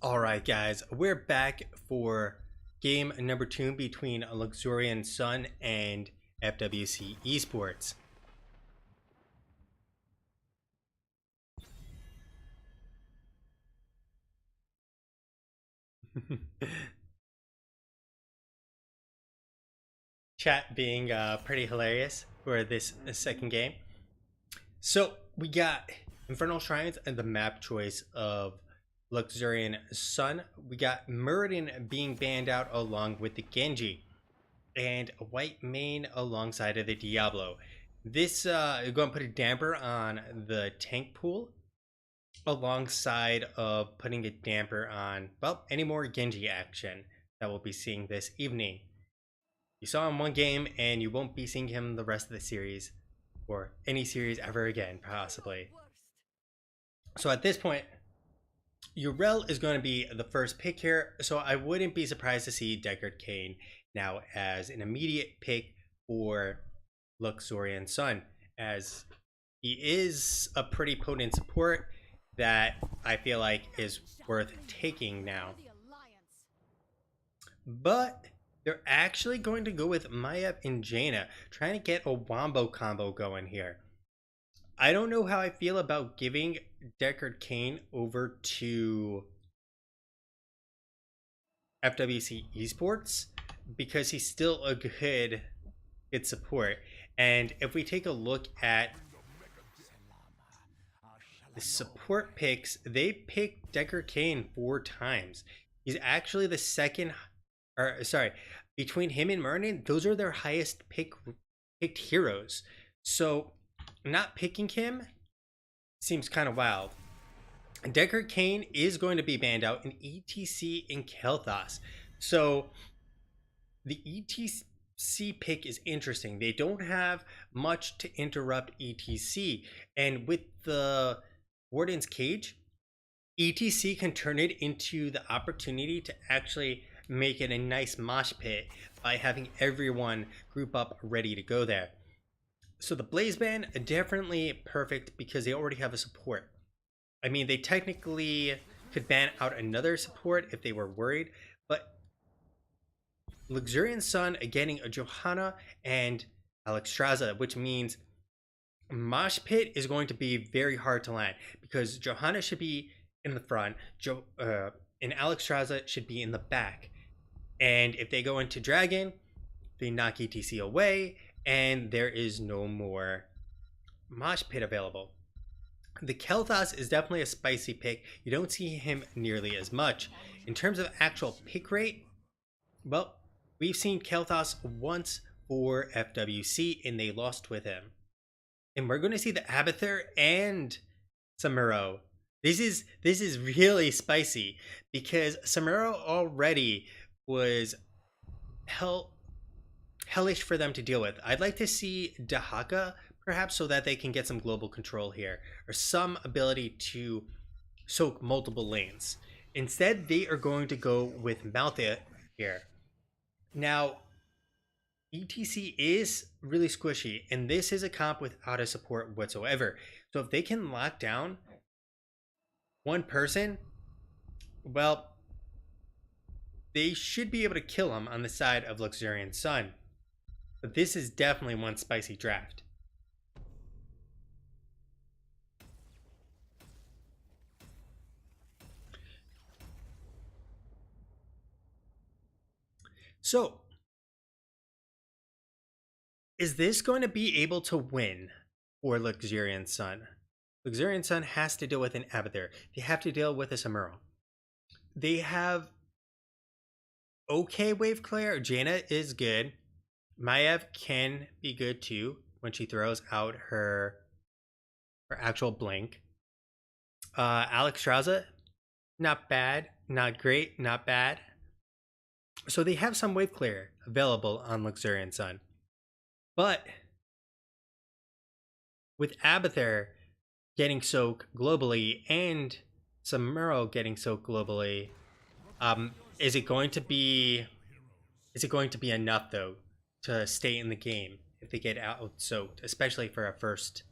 Alright guys, we're back for game number 2 between Luxorian Sun and FWC eSports. Chat being pretty hilarious for this second game. So we got Infernal Shrines and the map choice of Luxorian Sun. We got Muradin being banned out along with the Genji. And a white main alongside of the Diablo. This is going to put a damper on the tank pool alongside of putting a damper on, well, any more Genji action that we'll be seeing this evening. You saw him one game and you won't be seeing him the rest of the series or any series ever again, possibly. So at this point, Urel is going to be the first pick here, so I wouldn't be surprised to see Deckard Cain now as an immediate pick for Luxorian Sun, as he is a pretty potent support that I feel like is worth taking now. But they're actually going to go with Maiev and Jaina, trying to get a wombo combo going here. I don't know how I feel about giving Deckard Cain over to FWC eSports because he's still a good support. And if we take a look at the support picks, they picked Deckard Cain 4 times. He's actually the second, or sorry, between him and Merlin, those are their highest picked heroes. So not picking him seems kind of wild. Deckard Cain is going to be banned out in ETC and Kel'Thas. So the ETC pick is interesting. They don't have much to interrupt ETC. And with the Warden's Cage, ETC can turn it into the opportunity to actually make it a nice mosh pit by having everyone group up ready to go there. So the Blaze ban, definitely perfect because they already have a support. I mean, they technically could ban out another support if they were worried, but Luxorian Sun getting a Johanna and Alexstrasza, which means Mosh Pit is going to be very hard to land because Johanna should be in the front, and Alexstrasza should be in the back. And if they go into Dragon, they knock ETC away, and there is no more Mosh Pit available. The Kel'Thas is definitely a spicy pick. You don't see him nearly as much. In terms of actual pick rate, well, we've seen Kel'Thas once for FWC, and they lost with him. And we're going to see the Abathur and Samuro. This is really spicy because Samuro already was hellish for them to deal with. I'd like to see Dahaka perhaps so that they can get some global control here or some ability to soak multiple lanes. Instead, they are going to go with Malthea here. Now, ETC is really squishy, and this is a comp without a support whatsoever. So if they can lock down one person, well, they should be able to kill him on the side of Luxorian Sun. But this is definitely one spicy draft. So, is this going to be able to win for Luxorian Sun? Luxorian Sun has to deal with an Abathur. They have to deal with a Samuro. They have okay wave clear. Jaina is good. Maiev can be good too when she throws out her actual blink. Alexstrasza, not bad, not great, not bad. So they have some wave clear available on Luxorian Sun. But with Abathur getting soaked globally and Samuro getting soaked globally, is it going to be enough though to stay in the game if they get out soaked, especially for a first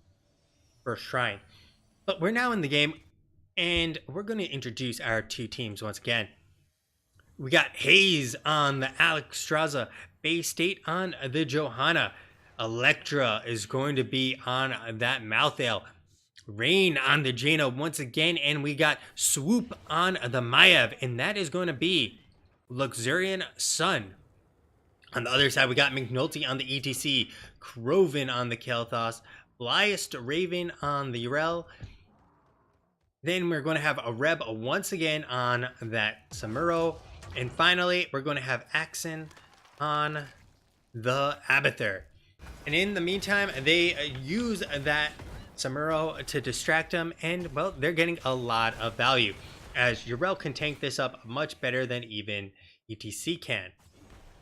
shrine? But we're now in the game, And we're going to introduce our two teams once again. We got Hayes on the Alexstrasza, Bay State on the Johanna. Electra is going to be on that Malthael. Rain on the Jaina once again, and we got Swoop on the Maiev, and that is going to be Luxorian Sun. On the other side, we got McNulty on the ETC, Croven on the Kel'Thas, Flyest Raven on the Urel. Then we're going to have a Reb once again on that Samuro. And finally, we're going to have Axon on the Abathur. And in the meantime, they use that Samuro to distract them, and well, they're getting a lot of value, as Urel can tank this up much better than even ETC can.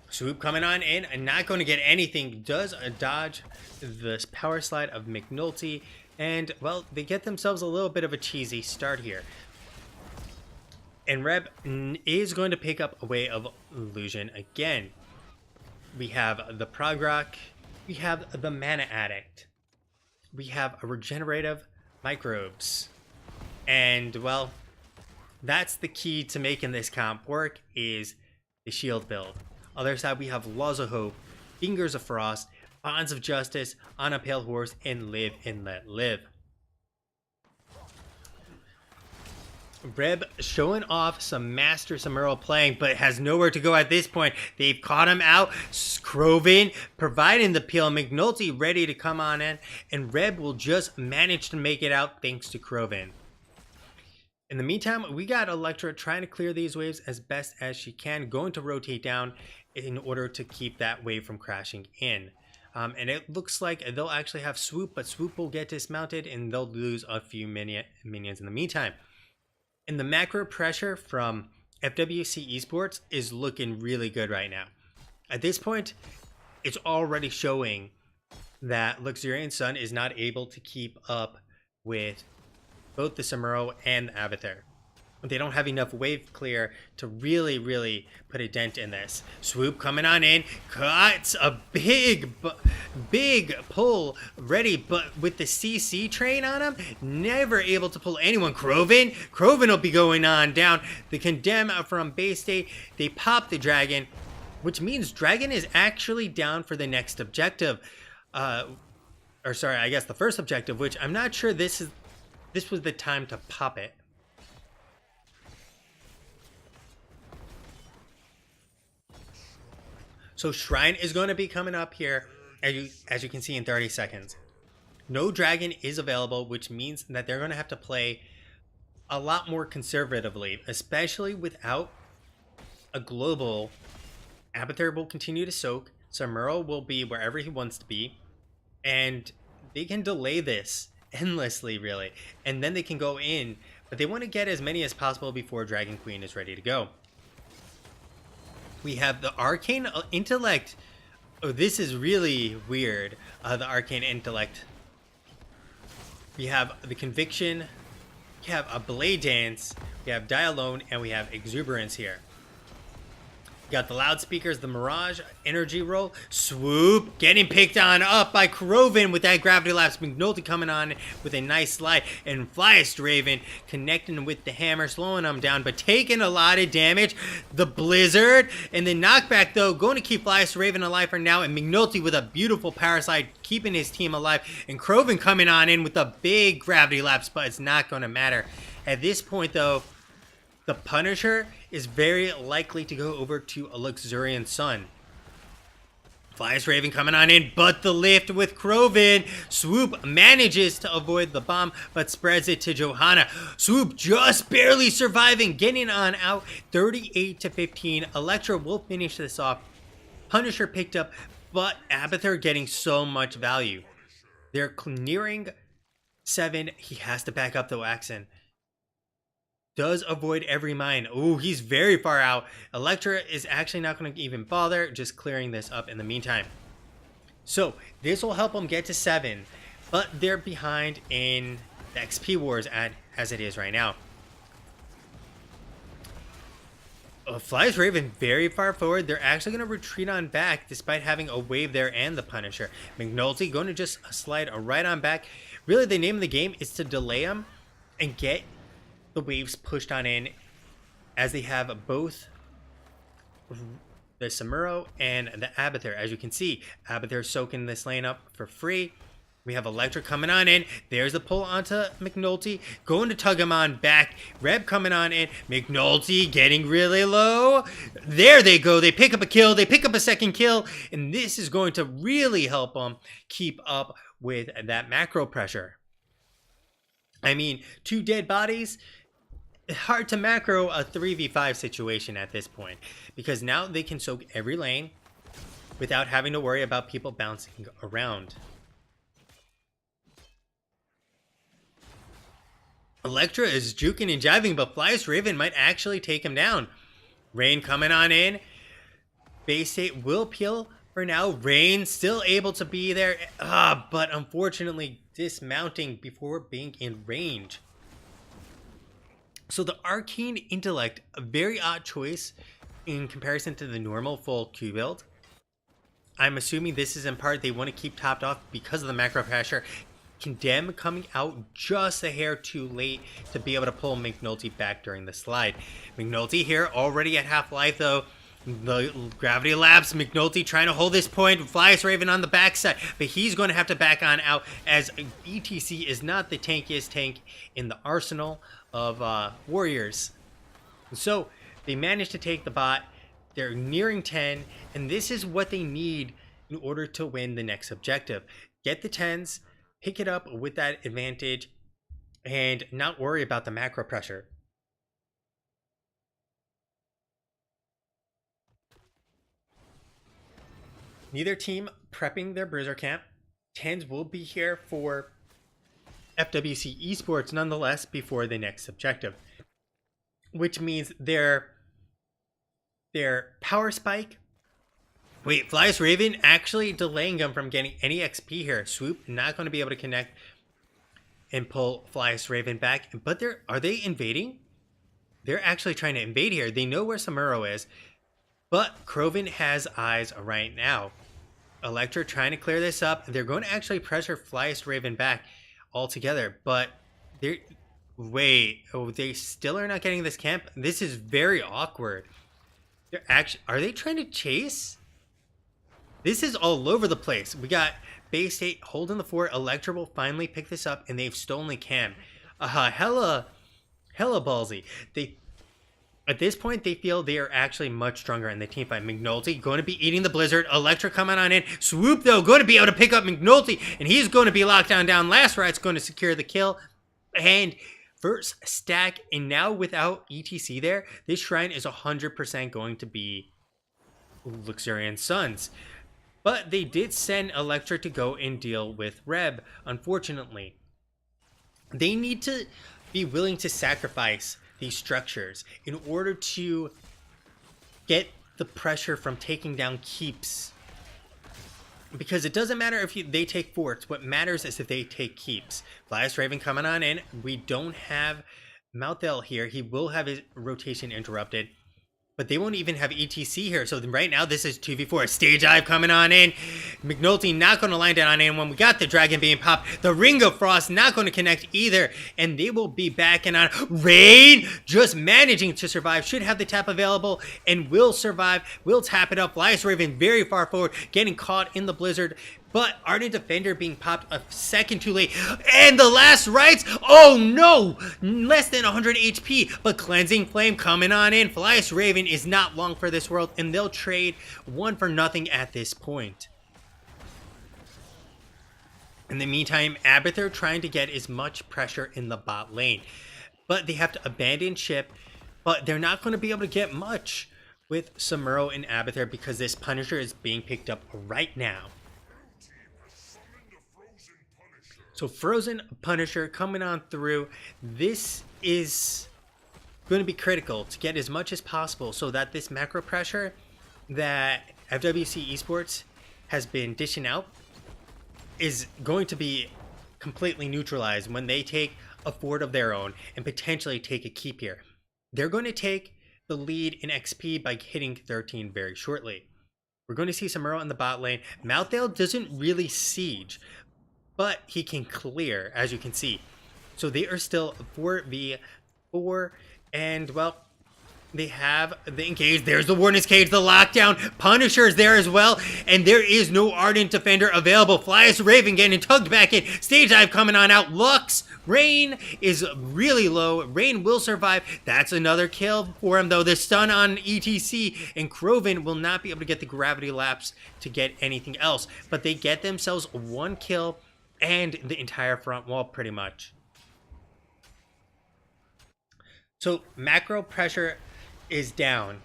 Swoop coming on in and not going to get anything, does dodge the power slide of McNulty, and well, they get themselves a little bit of a cheesy start here. And Reb is going to pick up a Way of Illusion again. We have the Progrock, we have the Mana Addict, we have a Regenerative Microbes, and well, that's the key to making this comp work, is the shield build. Other side, we have Laws of Hope, Fingers of Frost, Bonds of Justice, On a Pale Horse, and Live and Let Live. Reb showing off some Master Samuro playing, but has nowhere to go at this point. They've caught him out. Croven providing the peel. McNulty ready to come on in, and Reb will just manage to make it out thanks to Croven. In the meantime, we got Electra trying to clear these waves as best as she can, going to rotate down in order to keep that wave from crashing in. And it looks like they'll actually have Swoop, but Swoop will get dismounted and they'll lose a few minions in the meantime. And the macro pressure from FWC eSports is looking really good right now. At this point, it's already showing that Luxorian Sun is not able to keep up with both the Samuro and the Abathur. They don't have enough wave clear to really put a dent in this. Swoop coming on in, cuts a big pull ready, but with the CC train on him, never able to pull anyone. Croven will be going on down. The Condemn from Bay State, they pop the Dragon, which means Dragon is actually down for the next objective. Or sorry, I guess the first objective, which I'm not sure this was the time to pop it. So Shrine is going to be coming up here, as you can see, in 30 seconds. No Dragon is available, which means that they're going to have to play a lot more conservatively, especially without a global. Abathur will continue to soak. Samuro will be wherever he wants to be, and they can delay this endlessly, really, and then they can go in, but they want to get as many as possible before Dragon Queen is ready to go. We have the Arcane Intellect. Oh, this is really weird. The Arcane Intellect. We have the Conviction. We have a Blade Dance. We have Die Alone, and we have Exuberance here. We got the loudspeakers, the Mirage, Energy Roll, Swoop, getting picked on up by Croven with that Gravity Lapse. McNulty coming on with a nice slide, and Flyest Raven connecting with the hammer, slowing him down, but taking a lot of damage. The Blizzard, and the knockback, though, going to keep Flyest Raven alive for now, and McNulty with a beautiful power slide, keeping his team alive, and Croven coming on in with a big Gravity Lapse, but it's not going to matter. At this point, though, the Punisher is very likely to go over to a Luxorian Sun. Flyest Raven coming on in, but the lift with Croven. Swoop manages to avoid the bomb, but spreads it to Johanna. Swoop just barely surviving, getting on out, 38-15. Electra will finish this off. Punisher picked up, but Abathur getting so much value. They're nearing 7. He has to back up, though, Axon. Does avoid every mine. Oh, he's very far out. Electra is actually not going to even bother, just clearing this up in the meantime. So this will help them get to 7, but they're behind in the XP wars as it is right now. Flyest Raven very far forward. They're actually going to retreat on back despite having a wave there and the Punisher. McNulty going to just slide right on back. Really, the name of the game is to delay them and get the waves pushed on in, as they have both the Samuro and the Abathur. As you can see, Abathur soaking this lane up for free. We have Electra coming on in. There's the pull onto McNulty. Going to tug him on back. Reb coming on in. McNulty getting really low. There they go. They pick up a kill. They pick up a second kill. And this is going to really help them keep up with that macro pressure. I mean, 2 dead bodies. Hard to macro a 3v5 situation at this point. Because now they can soak every lane without having to worry about people bouncing around. Electra is juking and jiving, but Flyest Raven might actually take him down. Rain coming on in. Bay State will peel for now. Rain still able to be there, but unfortunately dismounting before being in range. So the Arcane Intellect, a very odd choice in comparison to the normal full Q build. I'm assuming this is in part they want to keep topped off because of the macro pressure. Condemn coming out just a hair too late to be able to pull McNulty back during the slide. McNulty here already at half life though. The gravity lapse. McNulty trying to hold this point. Flyest Raven on the backside, but he's going to have to back on out as ETC is not the tankiest tank in the arsenal of warriors. So they managed to take the bot. They're nearing 10, and this is what they need in order to win the next objective. Get the 10s. Pick it up with that advantage and not worry about the macro pressure. Neither team prepping their bruiser camp. 10s will be here for FWC eSports nonetheless before the next objective, which means their power spike. Wait, Flyest Raven actually delaying them from getting any XP here. Swoop not going to be able to connect and pull Flyest Raven back. But are they invading? They're actually trying to invade here. They know where Samuro is. But Kroven has eyes right now. Electra trying to clear this up. They're going to actually pressure Flyest Raven back altogether. But they still are not getting this camp. This is very awkward. Are they trying to chase? This is all over the place. We got Bay State holding the fort. Electra will finally pick this up, and they've stolen the cam. Hella ballsy. At this point, they feel they are actually much stronger in the team fight. McNulty going to be eating the blizzard. Electra coming on in. Swoop, though, going to be able to pick up McNulty, and he's going to be locked down. Last Rat's going to secure the kill. And first stack, and now without ETC there, this shrine is 100% going to be Luxorian Sons. But they did send Electra to go and deal with Reb, unfortunately. They need to be willing to sacrifice these structures in order to get the pressure from taking down keeps. Because it doesn't matter if they take forts. What matters is if they take keeps. Flyest Raven coming on in. We don't have Malthel here. He will have his rotation interrupted. But they won't even have ETC here. So right now, this is 2v4. Stage Dive coming on in. McNulty not going to line down on anyone. We got the Dragon being popped. The Ring of Frost not going to connect either. And they will be backing on. Rain just managing to survive. Should have the tap available and will survive. Will tap it up. Flyest Raven very far forward. Getting caught in the blizzard. But Ardent Defender being popped a second too late. And the last rites. Oh no! Less than 100 HP. But Cleansing Flame coming on in. Flyest Raven is not long for this world. And they'll trade 1 for nothing at this point. In the meantime, Abathur trying to get as much pressure in the bot lane. But they have to abandon ship. But they're not going to be able to get much with Samuro and Abathur because this Punisher is being picked up right now. So Frozen Punisher coming on through. This is going to be critical to get as much as possible so that this macro pressure that FWC eSports has been dishing out is going to be completely neutralized when they take a fort of their own and potentially take a keep here. They're going to take the lead in XP by hitting 13 very shortly. We're going to see Samuro in the bot lane. Malthale doesn't really siege, but he can clear, as you can see. So they are still 4v4 4. And, well, they have the engage. There's the Warden's Cage, the lockdown. Punisher is there as well. And there is no Ardent Defender available. Flyest Raven getting tugged back in. Stage dive coming on out. Lux. Rain is really low. Rain will survive. That's another kill for him, though. The stun on ETC. And Croven will not be able to get the gravity lapse to get anything else. But they get themselves 1 kill and the entire front wall, pretty much. So, macro pressure is down,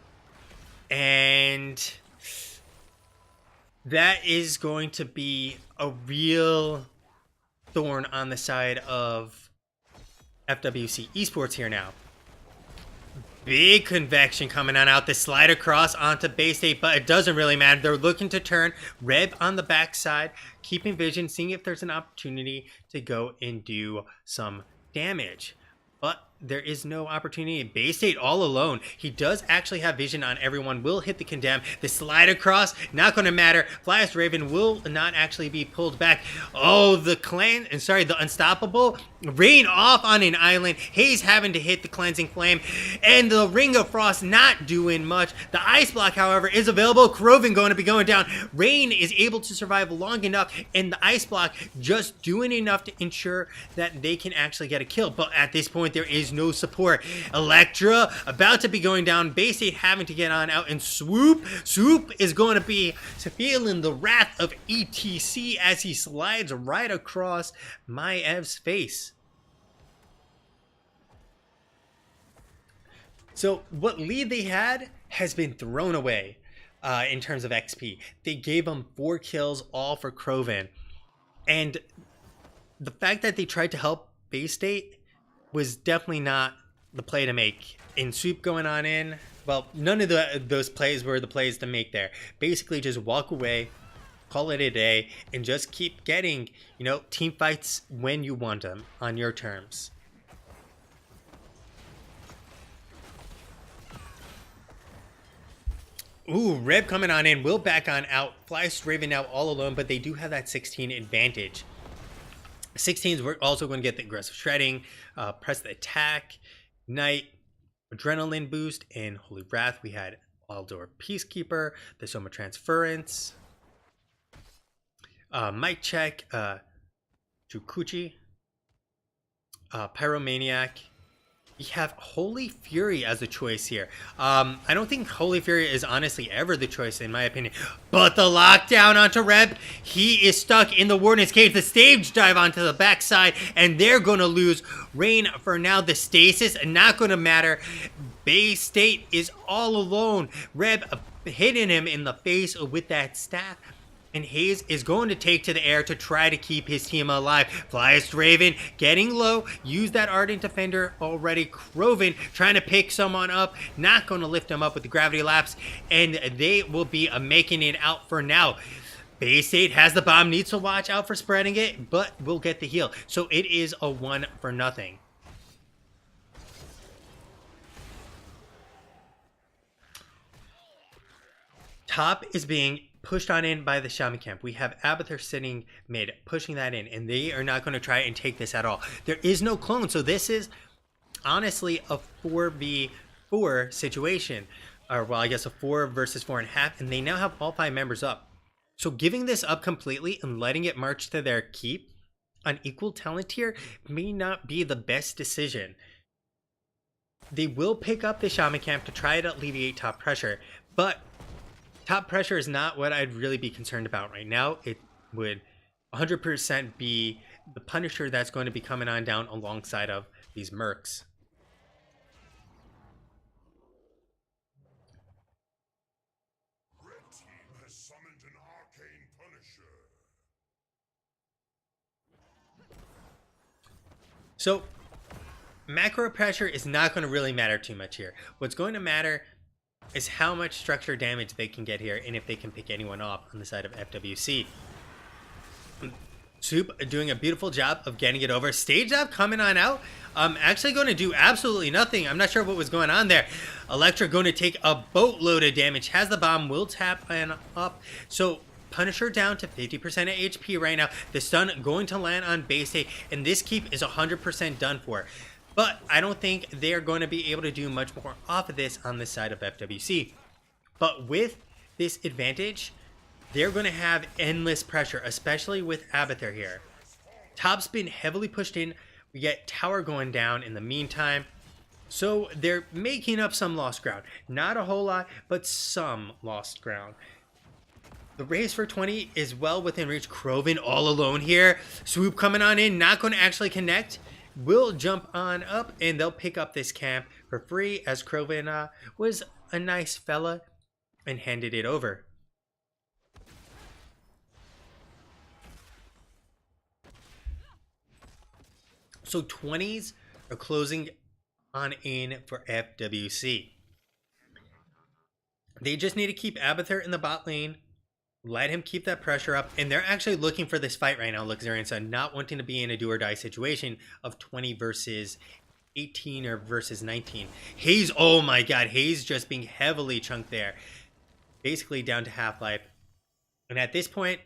and that is going to be a real thorn on the side of FWC eSports here now. Big convection coming on out. The slide across onto base state, but it doesn't really matter. They're looking to turn. Reb on the backside, keeping vision, seeing if there's an opportunity to go and do some damage. But there is no opportunity. Base State all alone. He does actually have vision on everyone. Will hit the condemn. The slide across, not going to matter. Flyest Raven will not actually be pulled back. Oh, the Unstoppable. Rain off on an island. Hayes having to hit the Cleansing Flame. And the Ring of Frost not doing much. The Ice Block, however, is available. Croven going to be going down. Rain is able to survive long enough. And the Ice Block just doing enough to ensure that they can actually get a kill. But at this point, there is no support. Electra about to be going down. Base State having to get on out. And Swoop is going to be feeling the wrath of ETC as he slides right across Maev's face. So what lead they had has been thrown away in terms of XP. They gave him 4 kills, all for Croven. And the fact that they tried to help Base State was definitely not the play to make. In Swoop going on in, well, none of those plays were the plays to make there. Basically just walk away, call it a day, and just keep getting, team fights when you want them on your terms. Ooh, Reb coming on in, will back on out. Flyest Raven now all alone, but they do have that 16 advantage. 16s, we're also going to get the aggressive shredding, press the attack, Ignite, adrenaline boost, and Holy Wrath. We had Aldor Peacekeeper, the Soma Transference, Mic Check, Jukuchi, Pyromaniac. We have Holy Fury as a choice here. I don't think Holy Fury is honestly ever the choice in my opinion. But the lockdown onto Reb. He is stuck in the Warden's Cage. The stage dive onto the backside. And they're going to lose Rain for now. The stasis not going to matter. Base State is all alone. Reb hitting him in the face with that staff. And Hayes is going to take to the air to try to keep his team alive. Flyest Raven getting low. Use that Ardent Defender already. Croven trying to pick someone up. Not going to lift him up with the gravity lapse. And they will be making it out for now. Base State has the bomb. Needs to watch out for spreading it. But will get the heal. So it is a 1-0. Top is being pushed on in by the Shaman camp. We have Abathur sitting mid, pushing that in, and they are not going to try and take this at all. There is no clone, so this is honestly a 4v4 situation. Or, well, I guess a 4 versus 4.5, and they now have all 5 members up. So giving this up completely and letting it march to their keep on equal talent tier may not be the best decision. They will pick up the Shaman camp to try to alleviate top pressure, but top pressure is not what I'd really be concerned about right now. It would 100% be the Punisher that's going to be coming on down alongside of these Mercs. Red team has summoned an arcane Punisher. So macro pressure is not going to really matter too much here. What's going to matter is how much structure damage they can get here and if they can pick anyone off on the side of FWC. Soup doing a beautiful job of getting it over. Stage up coming on out. Actually going to do absolutely nothing. I'm not sure what was going on there. Electra going to take a boatload of damage. Has the bomb. Will tap and up. So Punisher down to 50% of HP right now. The stun going to land on Base State. And this keep is 100% done for. but I don't think they're going to be able to do much more off of this on the side of FWC. But with this advantage, they're going to have endless pressure, especially with Abathur here. Top's been heavily pushed in. We get tower going down in the meantime. So they're making up some lost ground. Not a whole lot, but some lost ground. The race for 20 is well within reach. Krovan all alone here. Swoop coming on in, not going to actually connect. Will jump on up, and they'll pick up this camp for free, as Krovan was a nice fella and handed it over. So 20s are closing on in for FWC. They just need to keep Abathur in the bot lane, let him keep that pressure up, and they're actually looking for this fight right now, Luxorian Sun, not wanting to be in a do or die situation of 20 versus 18 or versus 19. Hayes, oh my god, Hayes just being heavily chunked there. Basically down to half-life. And at this point,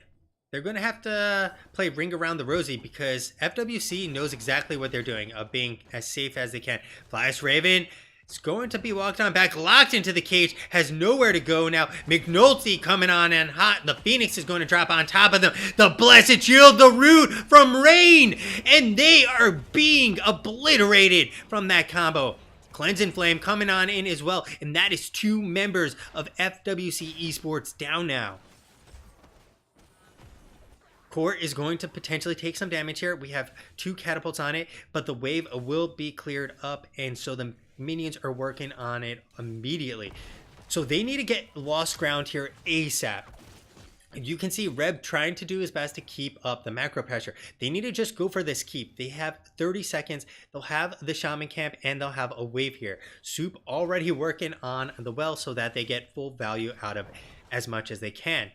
they're going to have to play Ring Around the Rosie, because FWC knows exactly what they're doing of being as safe as they can. Flyas Raven is going to be walked on back, locked into the cage, has nowhere to go now. McNulty coming on and hot. The Phoenix is going to drop on top of them. The Blessed Shield, the Root from Rain, and they are being obliterated from that combo. Cleanse and Flame coming on in as well, and that is 2 members of FWC eSports down now. Core is going to potentially take some damage here. We have 2 catapults on it, but the wave will be cleared up, and so the minions are working on it immediately. So they need to get lost ground here ASAP. You can see Reb trying to do his best to keep up the macro pressure. They need to just go for this keep. They have 30 seconds. They'll have the shaman camp, and they'll have a wave here. Soup already working on the well so that they get full value out of as much as they can.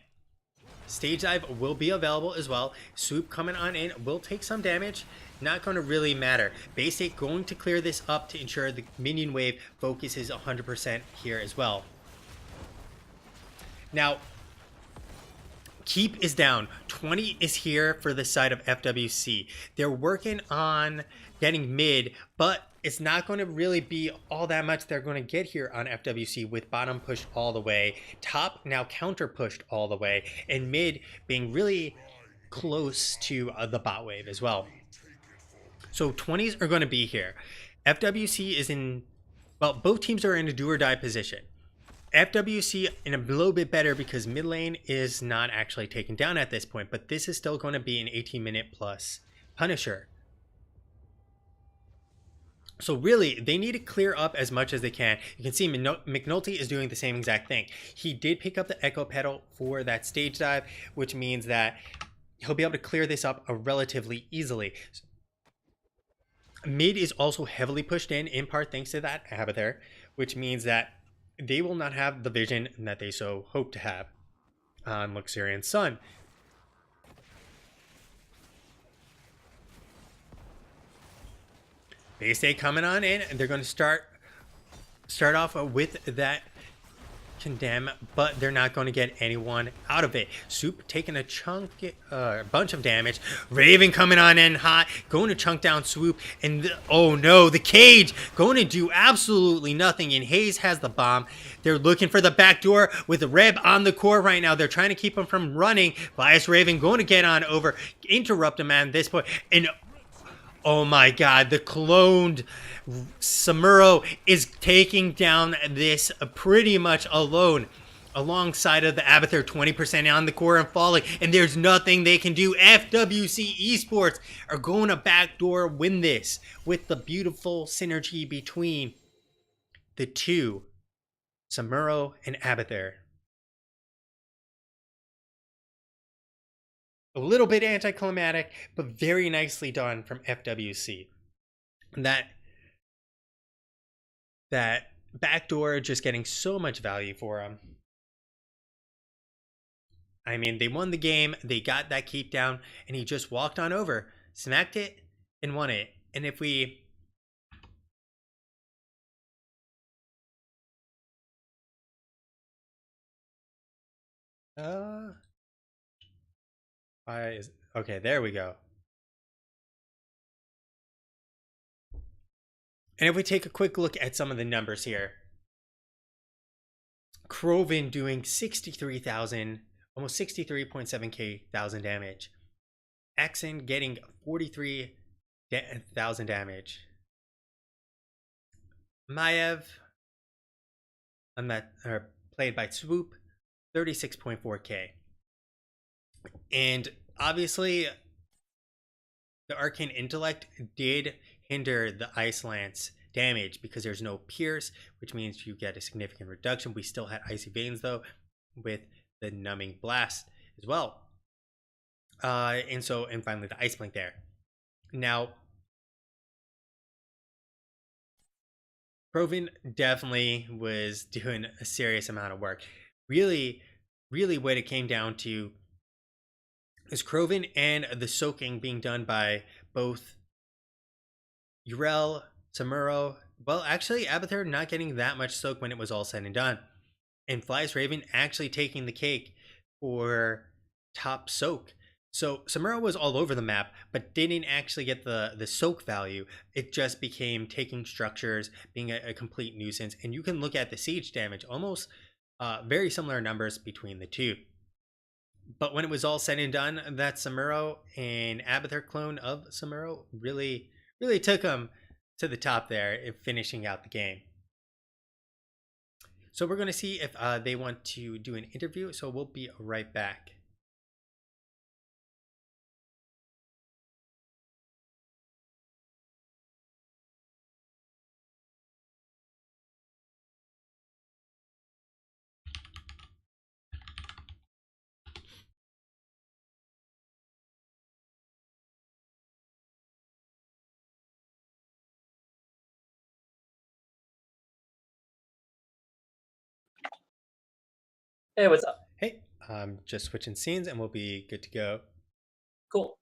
Stage dive will be available as well. Swoop coming on in will take some damage. Not going to really matter. Base State going to clear this up to ensure the minion wave focuses 100% here as well. Now, Keep is down. 20 is here for the side of FWC. They're working on getting mid, but it's not going to really be all that much they're going to get here on FWC, with bottom pushed all the way, top now counter pushed all the way, and mid being really close to the bot wave as well. So 20s are going to be here. FWC is in, well, both teams are in a do or die position. FWC in a little bit better because mid lane is not actually taken down at this point, but this is still going to be an 18-minute plus Punisher. So really, they need to clear up as much as they can. You can see McNulty is doing the same exact thing. He did pick up the Echo Pedal for that stage dive, which means that he'll be able to clear this up relatively easily. Mid is also heavily pushed in part thanks to that Abathur, which means that they will not have the vision that they so hope to have on Luxorian Sun. Base State coming on in, and they're going to start off with that condemn, but they're not going to get anyone out of it. Soup taking a bunch of damage. Raven coming on in hot, going to chunk down Swoop, and oh no, the cage going to do absolutely nothing, and Hayes has the bomb. They're looking for the back door with Reb on the core right now. They're trying to keep him from running. Bias Raven going to get on over, interrupt him at this point, and oh my god, the cloned Samuro is taking down this pretty much alone, alongside of the Abathur, 20% on the core and falling, and there's nothing they can do. FWC eSports are going to backdoor win this with the beautiful synergy between the two, Samuro and Abathur. A little bit anticlimactic, but very nicely done from FWC. That backdoor just getting so much value for them. I mean, they won the game, they got that keep down, and he just walked on over, smacked it, and won it. And if we... okay, there we go. And if we take a quick look at some of the numbers here, Kroven doing 63,000, almost 63.7k thousand damage. Axon getting 43,000 damage. Maiev, played by Swoop, 36.4k. And obviously, the Arcane Intellect did hinder the Ice Lance damage because there's no pierce, which means you get a significant reduction. We still had Icy Veins though, with the Numbing Blast as well. And finally the Ice Blink there. Now, Kroven definitely was doing a serious amount of work. Really, really what it came down to is Kroven and the soaking being done by both Urel, Samuro. Well, actually, Abathur not getting that much soak when it was all said and done. And Fly's Raven actually taking the cake for top soak. So Samuro was all over the map, but didn't actually get the soak value. It just became taking structures, being a complete nuisance. And you can look at the siege damage, almost very similar numbers between the two. But when it was all said and done, that Samuro and Abathur clone of Samuro really took him to the top there in finishing out the game. So we're going to see if they want to do an interview. So we'll be right back. Hey, what's up? Hey, I'm just switching scenes and we'll be good to go. Cool.